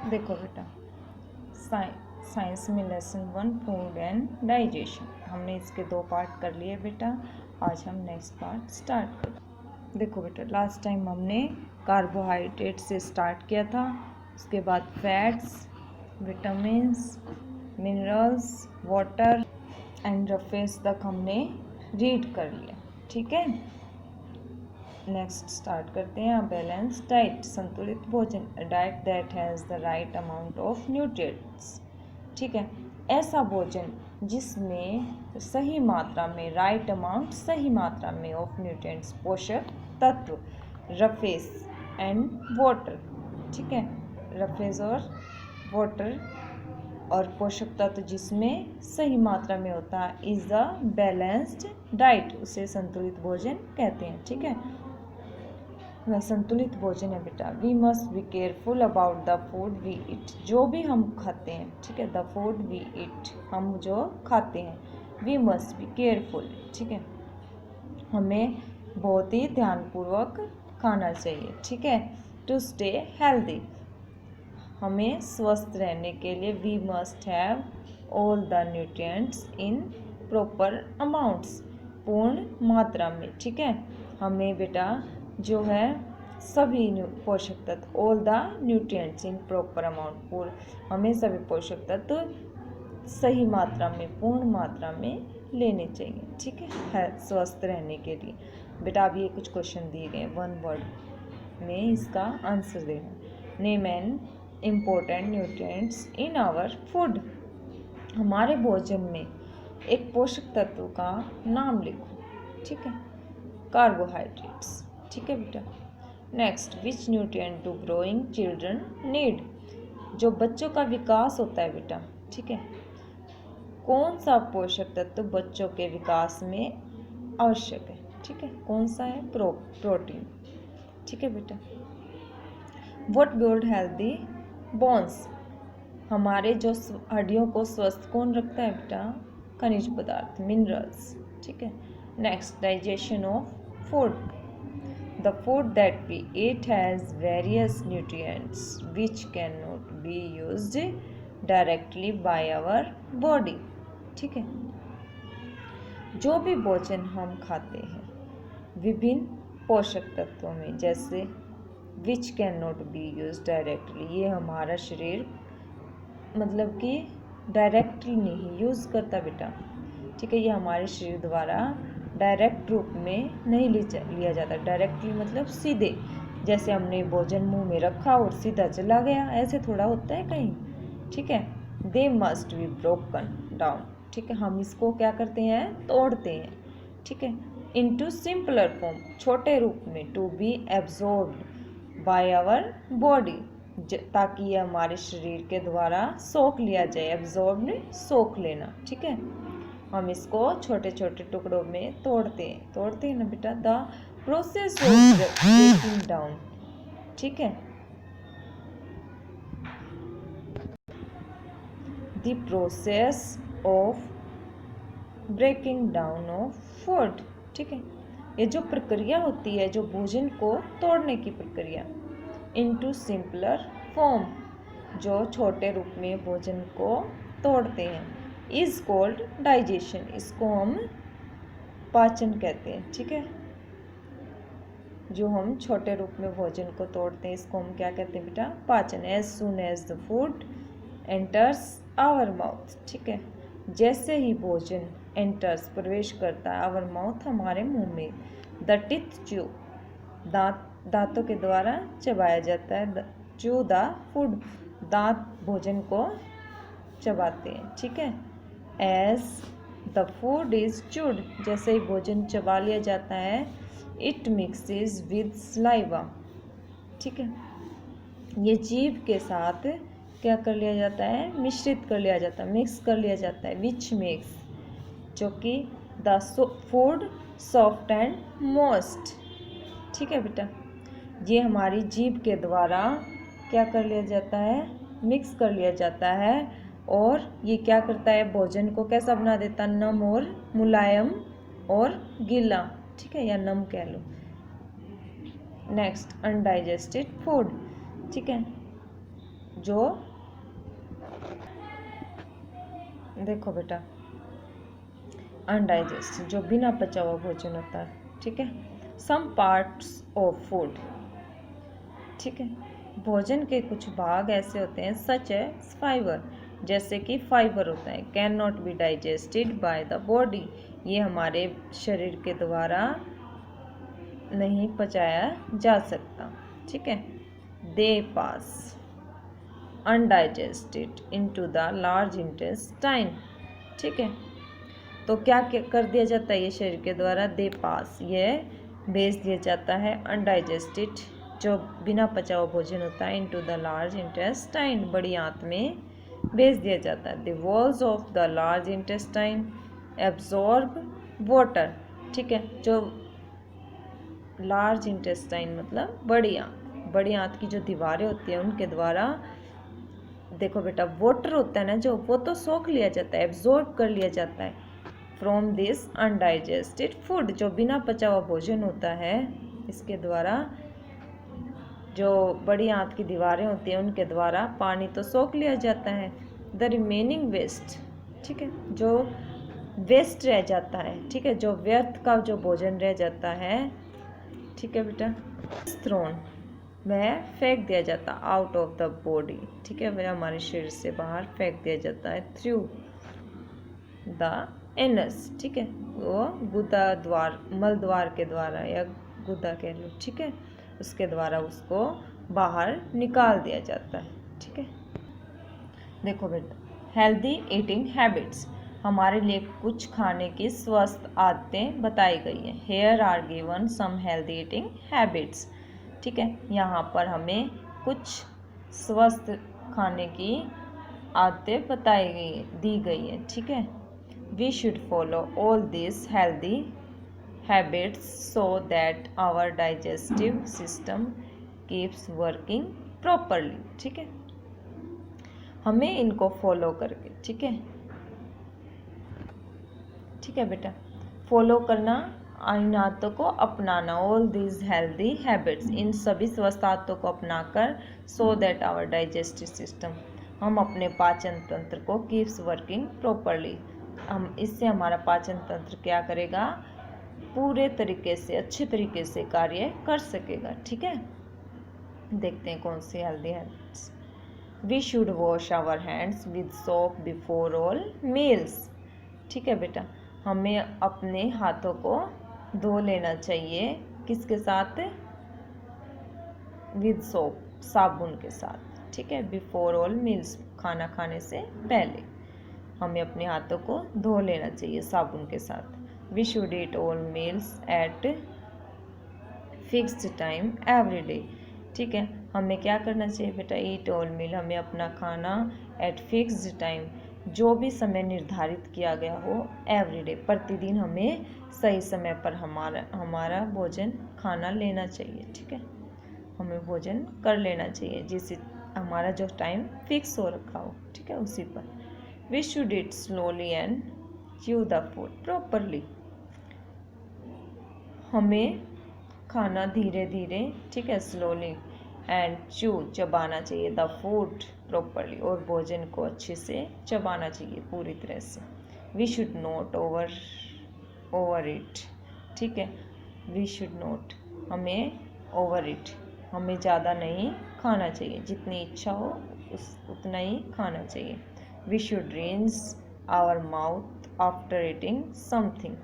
देखो बेटा, साइंस में लेसन 1 फूड एंड डाइजेशन, हमने इसके 2 पार्ट कर लिए बेटा। आज हम नेक्स्ट पार्ट स्टार्ट करें। देखो बेटा, लास्ट टाइम हमने कार्बोहाइड्रेट से स्टार्ट किया था, उसके बाद fats, vitamins, minerals, water and roughage तक हमने रीड कर लिया। ठीक है, नेक्स्ट स्टार्ट करते हैं। बैलेंस डाइट, संतुलित भोजन, diet that has the right amount of nutrients. ठीक है, ऐसा भोजन जिसमें सही मात्रा में, राइट अमाउंट सही मात्रा में ऑफ न्यूट्रिएंट्स, पोषक तत्व, रफेज एंड वाटर। ठीक है, रफेज और वाटर और पोषक तत्व जिसमें सही मात्रा में होता है इज द बैलेंस्ड डाइट, उसे संतुलित भोजन कहते हैं। ठीक है, वह संतुलित भोजन है बेटा। We must be careful about the food we eat, जो भी हम खाते हैं। ठीक है, द फूड वी ईट, हम जो खाते हैं। वी मस्ट बी केयरफुल, ठीक है, हमें बहुत ही ध्यानपूर्वक खाना चाहिए। ठीक है, टू स्टे हेल्दी, हमें स्वस्थ रहने के लिए we must have all the nutrients in proper amounts, पूर्ण मात्रा में। ठीक है, हमें बेटा जो है सभी पोषक तत्व, all the nutrients in proper amount, हमें सभी पोषक तत्व सही मात्रा में, पूर्ण मात्रा में लेने चाहिए। ठीक है, स्वस्थ रहने के लिए। बेटा अब ये कुछ क्वेश्चन दिए गए, 1 वर्ड में इसका आंसर देना। Name an important nutrients in our food, हमारे भोजन में एक पोषक तत्व का नाम लिखो। ठीक है, कार्बोहाइड्रेट्स। ठीक है बेटा, next, which nutrient do growing children need, जो बच्चों का विकास होता है बेटा। ठीक है, कौन सा पोषक तत्व बच्चों के विकास में आवश्यक है। ठीक है, कौन सा है, प्रोटीन। ठीक है बेटा, व्हाट बिल्ड हेल्दी बोन्स, हमारे जो हड्डियों को स्वस्थ कौन रखता है बेटा, खनिज पदार्थ, मिनरल्स। ठीक है, next, digestion of food, the food that we eat has various nutrients which cannot be used directly by our body. ठीक है, जो भी भोजन हम खाते हैं विभिन्न पोषक तत्वों में, जैसे which cannot be used directly, ये हमारा शरीर मतलब कि डायरेक्टली नहीं यूज़ करता बेटा। ठीक है, ये हमारे शरीर द्वारा डायरेक्ट रूप में नहीं लिया जाता। डायरेक्टली मतलब सीधे, जैसे हमने भोजन मुंह में रखा और सीधा चला गया, ऐसे थोड़ा होता है कहीं। ठीक है, they must be broken down. ठीक है, हम इसको क्या करते हैं, तोड़ते हैं। ठीक है, इनटू सिंपलर फॉर्म, छोटे रूप में, to be absorbed by our body, ताकि ये हमारे शरीर के द्वारा सोख लिया जाए। एब्जॉर्ब ने सोख लेना। ठीक है, हम इसको छोटे छोटे टुकड़ों में तोड़ते हैं ना बेटा। The process of breaking down. ठीक है, the process of breaking down of food. ठीक है, ये जो प्रक्रिया होती है, जो भोजन को तोड़ने की प्रक्रिया, इनटू सिंपलर फॉर्म, जो छोटे रूप में भोजन को तोड़ते हैं, इज कॉल्ड डाइजेशन, इसको हम पाचन कहते हैं। ठीक है, जो हम छोटे रूप में भोजन को तोड़ते हैं इसको हम क्या कहते हैं बेटा, पाचन। As soon as the food enters our mouth. ठीक है, जैसे ही भोजन एंटर्स प्रवेश करता है, आवर माउथ हमारे मुंह में, द टिथ च्यू, दांतों के द्वारा चबाया जाता है। च्यू द फूड, दांत भोजन को चबाते हैं। ठीक है, as the food is chewed, जैसे ही भोजन चबा लिया जाता है, इट मिक्सेस विद सलाइवा। ठीक है, ये जीभ के साथ क्या कर लिया जाता है, मिश्रित कर लिया जाता है, मिक्स कर लिया जाता है। विच मिक्स, जो कि the food soft and moist. ठीक है बेटा, ये हमारी जीभ के द्वारा क्या कर लिया जाता है, मिक्स कर लिया जाता है, और ये क्या करता है, भोजन को कैसा बना देता है, नम और मुलायम और गीला। ठीक है, या नम कह लो। Next, undigested food. ठीक है, जो देखो बेटा अनडाइजेस्ट जो बिना पचा हुआ भोजन होता है, ठीक है। सम पार्ट्स ऑफ फूड, ठीक है, भोजन के कुछ भाग ऐसे होते हैं सच है फाइबर, जैसे कि फाइबर होता है, can not be digested by the body, ये हमारे शरीर के द्वारा नहीं पचाया जा सकता, ठीक है। They pass undigested into the large intestine, ठीक है। तो क्या कर दिया जाता है ये शरीर के द्वारा, दे पास, ये भेज दिया जाता है अनडाइजेस्टेड जो बिना पचा हुआ भोजन होता है इनटू द लार्ज इंटेस्टाइन, बड़ी आंत में भेज दिया जाता है। The walls of the large intestine absorb water, ठीक है। जो लार्ज इंटेस्टाइन मतलब बड़ी आंत की जो दीवारें होती हैं उनके द्वारा, देखो बेटा वाटर होता है ना जो, वो तो सोख लिया जाता है, एब्जॉर्ब कर लिया जाता है फ्रॉम दिस अनडाइजेस्टेड फूड, जो बिना पचा हुआ भोजन होता है इसके द्वारा, जो बड़ी आंत की दीवारें होती हैं उनके द्वारा पानी तो सोख लिया जाता है। द रिमेनिंग वेस्ट, ठीक है, जो वेस्ट रह जाता है, ठीक है, जो व्यर्थ का जो भोजन रह जाता है, ठीक है बेटा, थ्रोन, वह फेंक दिया जाता आउट ऑफ द बॉडी, ठीक है, वह हमारे शरीर से बाहर फेंक दिया जाता है थ्रू द एनस, ठीक है, वो गुदा द्वार, मल द्वार के द्वारा या गुदा कह लो, ठीक है, उसके द्वारा उसको बाहर निकाल दिया जाता है, ठीक है। देखो बेटा हेल्दी ईटिंग हैबिट्स, हमारे लिए कुछ खाने की स्वस्थ आदतें बताई गई हैं। Here are given some healthy eating habits, ठीक है, यहाँ पर हमें कुछ स्वस्थ खाने की आदतें बताई गई दी गई है, ठीक है। We should follow all this healthy habits so that our digestive system keeps working properly, ठीक है, हमें इनको फॉलो करके, ठीक है, ठीक है बेटा, फॉलो करना, इन आदतों को अपनाना, ऑल दीज हेल्दी हैबिट्स, इन सभी स्वस्थ आदतों को अपनाकर, so that our digestive system, हम अपने पाचन तंत्र को कीप्स वर्किंग प्रॉपरली, हम इससे हमारा पाचन तंत्र क्या करेगा, पूरे तरीके से अच्छे तरीके से कार्य कर सकेगा, ठीक है। देखते हैं कौन सी healthy habits. We should wash our hands with soap before all meals, ठीक है बेटा, हमें अपने हाथों को धो लेना चाहिए, किसके साथ, विद सोप, साबुन के साथ, ठीक है, बिफोर ऑल मील्स, खाना खाने से पहले हमें अपने हाथों को धो लेना चाहिए साबुन के साथ। We should eat all meals at fixed time every day, ठीक है, हमें क्या करना चाहिए बेटा, ईट ऑल मील, हमें अपना खाना एट फिक्स्ड टाइम, जो भी समय निर्धारित किया गया हो, एवरीडे, प्रतिदिन हमें सही समय पर हमारा भोजन खाना लेना चाहिए, ठीक है, हमें भोजन कर लेना चाहिए जिससे हमारा जो टाइम फिक्स हो रखा हो, ठीक है, उसी पर। We should eat slowly and chew the food properly, हमें खाना धीरे धीरे, ठीक है, स्लोली एंड च्यू, चबाना चाहिए, द फूड प्रॉपरली, और भोजन को अच्छे से चबाना चाहिए पूरी तरह से। We should not overeat, ठीक है, वी शुड नॉट, हमें ओवर इट, हमें ज़्यादा नहीं खाना चाहिए, जितनी इच्छा हो उतना ही खाना चाहिए। We should rinse our mouth after eating something,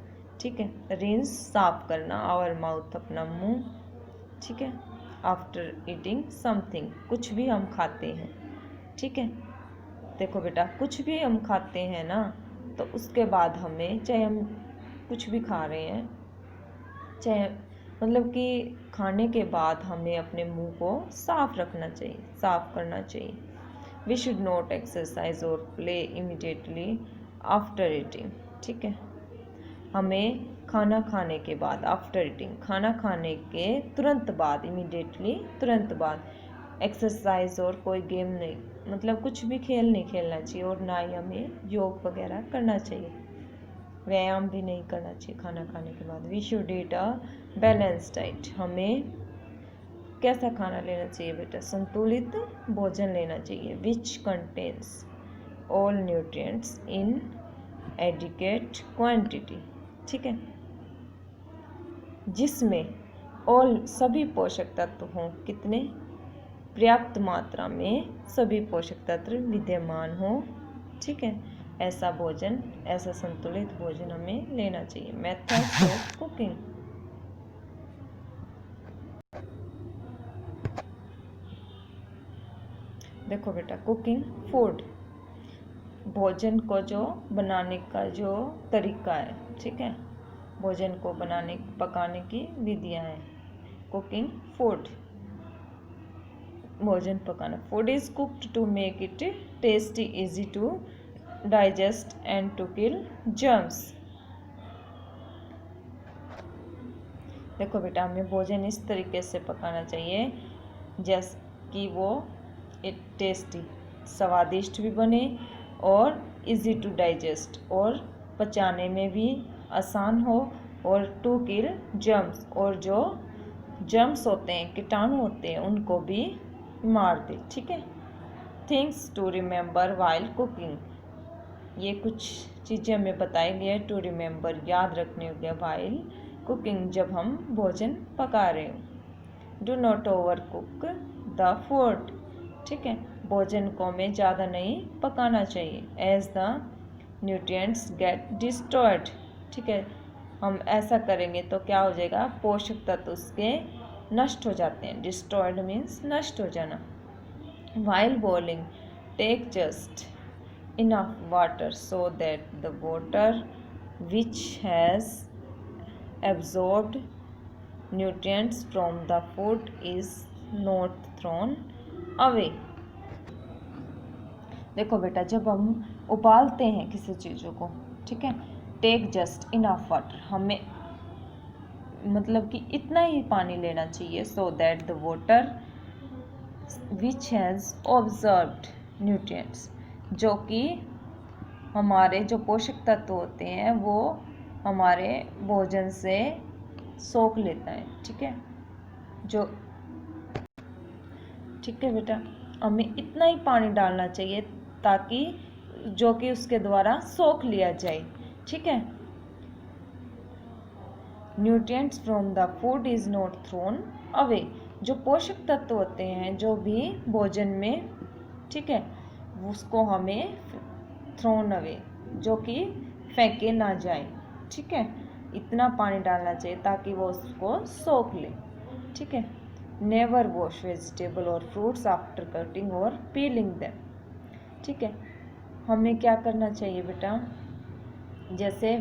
ठीक है, रिंस साफ करना, आवर माउथ अपना मुंह, ठीक है, आफ्टर ईटिंग समथिंग, कुछ भी हम खाते हैं, ठीक है, देखो बेटा कुछ भी हम खाते हैं ना, तो उसके बाद हमें, चाहे हम कुछ भी खा रहे हैं, चाहे मतलब कि खाने के बाद हमें अपने मुंह को साफ रखना चाहिए, साफ करना चाहिए। वी शुड नॉट एक्सरसाइज और प्ले इमीडिएटली आफ्टर ईटिंग, ठीक है, हमें खाना खाने के बाद, आफ्टर ईटिंग, खाना खाने के तुरंत बाद, इमीडिएटली तुरंत बाद, एक्सरसाइज और कोई गेम नहीं, मतलब कुछ भी खेल नहीं खेलना चाहिए, और ना ही हमें योग वगैरह करना चाहिए, व्यायाम भी नहीं करना चाहिए खाना खाने के बाद। We should eat a balance diet, हमें कैसा खाना लेना चाहिए बेटा? संतुलित भोजन लेना चाहिए। Which contains all nutrients in adequate quantity, ठीक है, जिसमें ऑल सभी पोषक तत्व हों, कितने? पर्याप्त मात्रा में सभी पोषक तत्व विद्यमान हो, ठीक है, ऐसा भोजन, ऐसा संतुलित भोजन हमें लेना चाहिए। Methods of cooking. देखो बेटा, कुकिंग फूड, भोजन को जो बनाने का जो तरीका है, ठीक है, भोजन को बनाने पकाने की विधियां हैं। कुकिंग फूड, भोजन पकाना। Food is cooked to make it tasty, easy to digest and to kill germs. देखो बेटा, हमें भोजन इस तरीके से पकाना चाहिए जैसे कि वो टेस्टी, स्वादिष्ट भी बने और इजी टू डाइजेस्ट, और पचाने में भी आसान हो, और टू किल जर्म्स, और जो जर्म्स होते हैं, कीटाणु होते हैं, उनको भी मार दे, ठीक है। Things to remember while cooking, ये कुछ चीज़ें हमें बताई गई है टू रिमेंबर, याद रखने योग्य, वाइल कुकिंग, जब हम भोजन पका रहे हो। Do not overcook the food, ठीक है, भोजन को हमें ज़्यादा नहीं पकाना चाहिए। As the nutrients get destroyed, ठीक है, हम ऐसा करेंगे तो क्या हो जाएगा? पोषक तत्व उसके नष्ट हो जाते हैं। डिस्ट्रॉयड मीन्स नष्ट हो जाना। While boiling take just enough water so that the water which has absorbed nutrients from the food is not thrown away। देखो बेटा, जब हम उबालते हैं किसी चीज़ों को, ठीक है, टेक जस्ट इनफ वाटर, हमें मतलब कि इतना ही पानी लेना चाहिए, सो that the water which has observed nutrients, जो कि हमारे जो पोषक तत्व होते हैं वो हमारे भोजन से सोख लेता है, ठीक है, जो, ठीक है बेटा, हमें इतना ही पानी डालना चाहिए ताकि जो कि उसके द्वारा सोख लिया जाए, ठीक है। Nutrients from the food is not thrown away, जो पोषक तत्व होते हैं जो भी भोजन में, ठीक है, उसको हमें थ्रोन अवे, जो कि फेंके ना जाए, ठीक है, इतना पानी डालना चाहिए ताकि वो उसको सोख ले, ठीक है। नेवर वॉश वेजिटेबल और फ्रूट्स आफ्टर कटिंग और पीलिंग देम, ठीक है, हमें क्या करना चाहिए बेटा? जैसे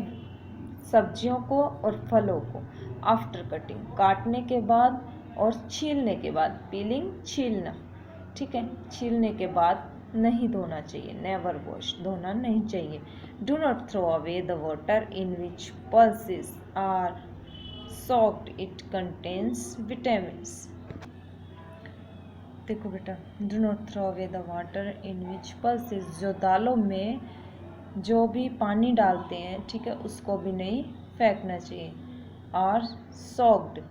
सब्जियों को और फलों को आफ्टर कटिंग, काटने के बाद और छीलने के बाद, पीलिंग छीलना, ठीक है, छीलने के बाद नहीं धोना चाहिए। नेवर वॉश, धोना नहीं चाहिए। Do not throw away the water in which pulses are soaked, it contains vitamins। देखो बेटा, do not throw away the water in which pulses, जो दालों में जो भी पानी डालते हैं, ठीक है, उसको भी नहीं फेंकना चाहिए। आर soaked,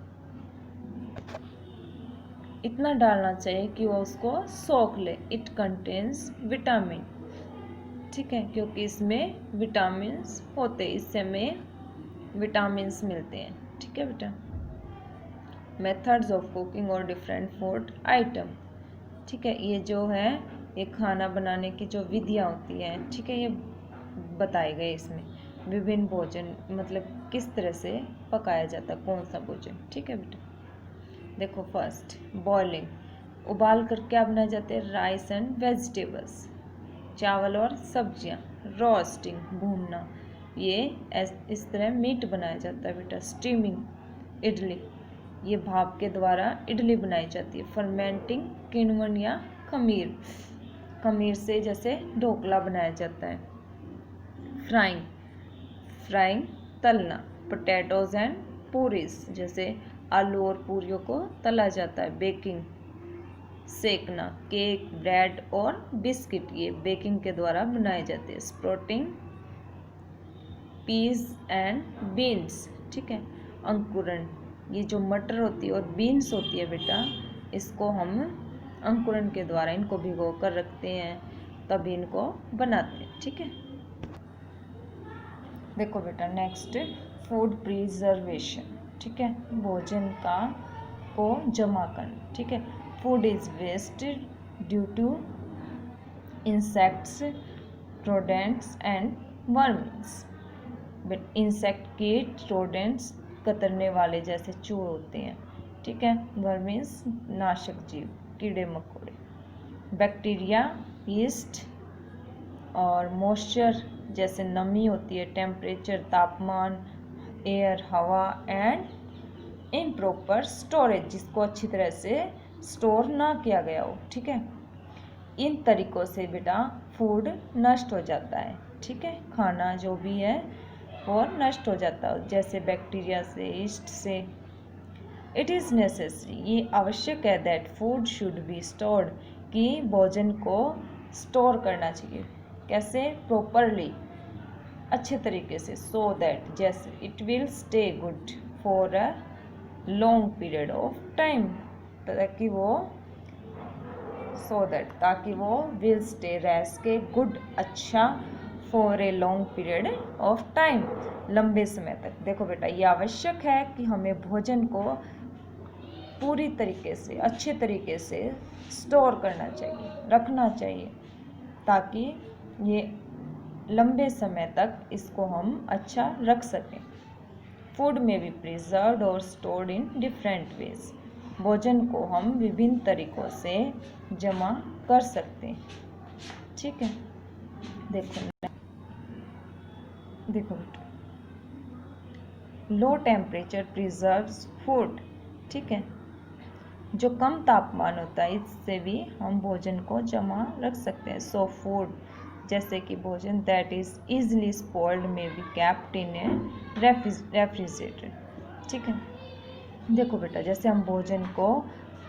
इतना डालना चाहिए कि वो उसको सोख ले। इट कंटेन्स विटामिन, ठीक है, क्योंकि इसमें विटामिन्स होते हैं, इससे हमें विटामिन्स मिलते हैं, ठीक है बेटा। मेथड्स ऑफ कुकिंग और डिफरेंट फूड आइटम, ठीक है, ये जो है ये खाना बनाने की जो विधियाँ होती हैं, ठीक है, ये बताए गए इसमें। विभिन्न भोजन मतलब किस तरह से पकाया जाता है, कौन सा भोजन, ठीक है बेटा। देखो, फर्स्ट बॉइलिंग, उबाल कर क्या बनाए जाते हैं? राइस एंड वेजिटेबल्स, चावल और सब्जियां। रोस्टिंग, भूनना, ये इस तरह मीट बनाया जाता है बेटा। स्टीमिंग, इडली, ये भाप के द्वारा इडली बनाई जाती है। फर्मेंटिंग, किण्वन या खमीर, खमीर से जैसे ढोकला बनाया जाता है। फ्राइंग, फ्राइंग तलना। पोटैटोज एंड पूरीज, जैसे आलू और पूरियों को तला जाता है। बेकिंग, सेकना। केक, ब्रेड और बिस्किट, ये बेकिंग के द्वारा बनाए जाते हैं। स्प्रोटिंग, पीज एंड बीन्स, ठीक है, अंकुरण, ये जो मटर होती है और बीन्स होती है बेटा, इसको हम अंकुरण के द्वारा इनको भिगो कर रखते हैं, तभी इनको बनाते हैं। ठीक है, देखो बेटा नेक्स्ट फूड प्रिजर्वेशन। ठीक है, भोजन को जमा करना। ठीक है, food is wasted due to insects, rodents and worms. Insect कीट, रोडेंट्स कतरने वाले जैसे चूहे होते हैं। ठीक है, वर्मिस नाशक जीव, कीड़े मकोड़े। बैक्टीरिया, यीस्ट और मॉइस्चर जैसे नमी होती है, टेम्परेचर तापमान, एयर हवा एंड इम्प्रॉपर स्टोरेज जिसको अच्छी तरह से स्टोर ना किया गया हो। ठीक है, इन तरीकों से बेटा फूड नष्ट हो जाता है। ठीक है, खाना जो भी है वो नष्ट हो जाता है, जैसे बैक्टीरिया से, ईस्ट से। इट इज़ नेसेसरी, ये आवश्यक है, that food should be stored, कि भोजन को स्टोर करना चाहिए। कैसे? प्रॉपरली, अच्छे तरीके से, सो दैट, जैसे it will stay good for a long period of time, ताकि वो ताकि वो विल स्टे, रह सके, गुड, अच्छा, for a long period of time, लंबे समय तक। देखो बेटा ये आवश्यक है कि हमें भोजन को पूरी तरीके से, अच्छे तरीके से स्टोर करना चाहिए, रखना चाहिए, ताकि ये लंबे समय तक इसको हम अच्छा रख सकें। फूड में बी प्रिजर्व्ड और स्टोर्ड इन डिफरेंट वेज, भोजन को हम विभिन्न तरीकों से जमा कर सकते हैं। ठीक है, देखो बेटा, लो टेम्परेचर प्रिजर्व्स फूड। ठीक है, जो कम तापमान होता है इससे भी हम भोजन को जमा रख सकते हैं। सो फूड, जैसे कि भोजन दैट इज इजली स्पॉइल्ड में be kept in A refrigerator. ठीक है, देखो बेटा जैसे हम भोजन को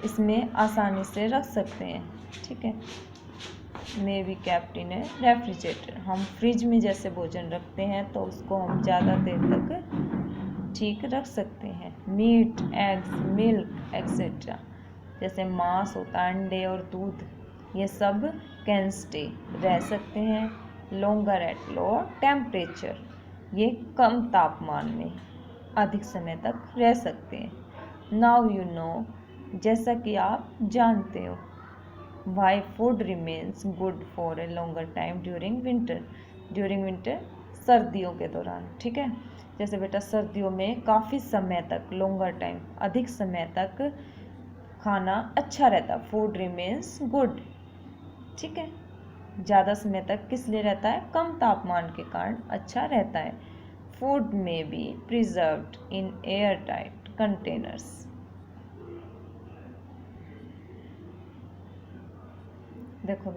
इसमें आसानी से रख सकते हैं। ठीक है, may be kept in A refrigerator, हम फ्रिज में जैसे भोजन रखते हैं तो उसको हम ज़्यादा देर तक ठीक रख सकते हैं। मीट, एग्स, मिल्क एक्सेट्रा, जैसे मांस होता है, अंडे और दूध, ये सब कैन स्टे, रह सकते हैं, लॉन्गर एट लो टेम्परेचर, ये कम तापमान में अधिक समय तक रह सकते हैं। नाउ यू नो, जैसा कि आप जानते हो, why food remains good for a longer time during winter, सर्दियों के दौरान। ठीक है, जैसे बेटा सर्दियों में काफ़ी समय तक, लॉन्गर टाइम, अधिक समय तक खाना अच्छा रहता, फूड रिमेन्स गुड। ठीक है, ज़्यादा समय तक किस लिए रहता है? कम तापमान के कारण अच्छा रहता है। फूड में be preserved in airtight containers. देखो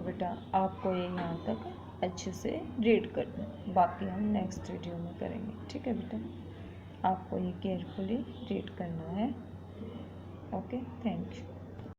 बेटा आपको ये यहाँ तक अच्छे से रीड करना, बाकी हम नेक्स्ट वीडियो में करेंगे। ठीक है बेटा, आपको ये केयरफुली रीड करना है। Okay, thank you.